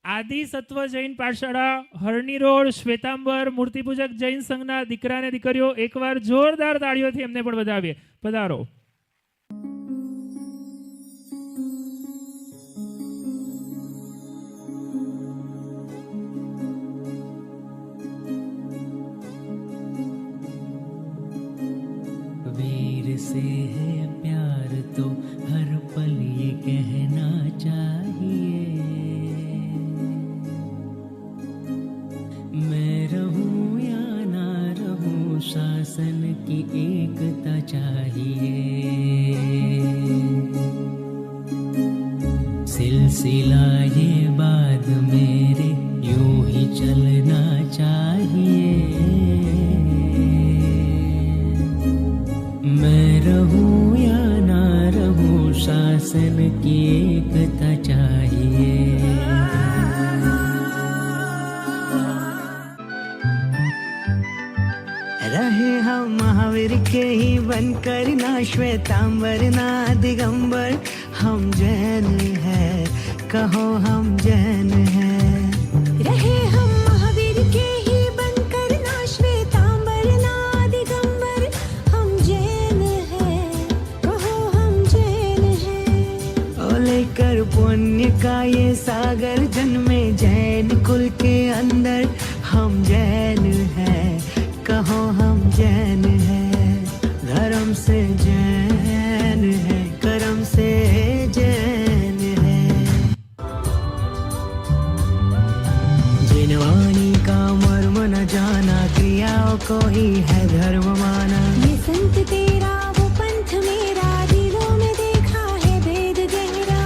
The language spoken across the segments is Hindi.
આદિ સત્વ જૈન પાઠશાળા હરણી રોડ શ્વેતાંબર મૂર્તિપૂજક જૈન સંઘના દીકરા અને દીકરીઓ એકવાર જોરદાર તાળીઓથી એમને પણ વધાવીએ. પધારો. वीर से है प्यार तो हर पल ये कहना चाहिए, मैं रहूं या ना रहूं शासन की एकता चाहिए. सिलसिला ये बाद मेरे यूं ही चलना चाहिए, मैं रहूं या ना रहूं शासन की एकता चाहिए. रहे हम महावीर के ही बनकर ना श्वेतांबर ना दिगंबर, हम जैन हैं कहो हम जैन हैं. रहे हम महावीर के ही बनकर ना श्वेतांबर ना दिगंबर, हम जैन हैं कहो हम जैन हैं. ओ लेकर पुण्य का ये सागर जन्मे जैन कुल के अंदर, हम जैन हैं कहो हम जैन हैं. धर्म से जैन है कर्म से जैन है. जिनवाणी का मर्म न जाना क्रियाओं को ही है धर्म माना. ये संत तेरा वो पंथ मेरा, दिलों में देखा है भेद गहरा.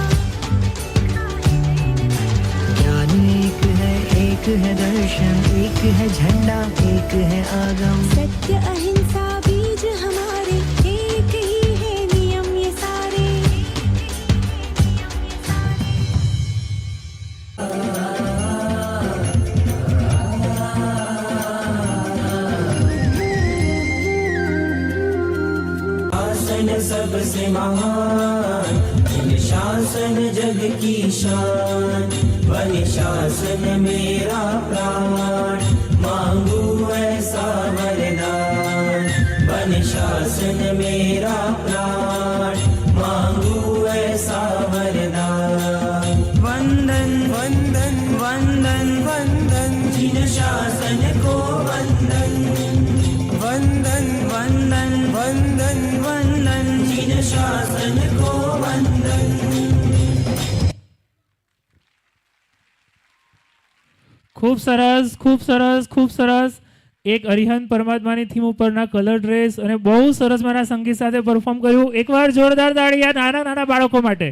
ज्ञान एक है दर्शन, एक है झंडा, एक है आगम. सत्य अहिंसा बीज हमारे, एक ही है नियम ये सारे. शासन सबसे महान, शासन जग की शान, वन शासन मेरा प्राण, मांगू ऐसा वरदान. वन शासन मेरा प्राण, मांगू ऐसा वरदान. वंदन वंदन वंदन वंदन जिन शासन को वंदन. वंदन वंदन वंदन वंदन जिन शासन को वंदन. ખૂબ સરસ, ખૂબ સરસ, ખૂબ સરસ. એક અરિહંત પરમાત્માની થીમ ઉપરના કલર ડ્રેસ અને બહુ સરસ મારા સંગીત સાથે પરફોર્મ કર્યું. એકવાર જોરદાર તાળી આ નાના નાના બાળકો માટે.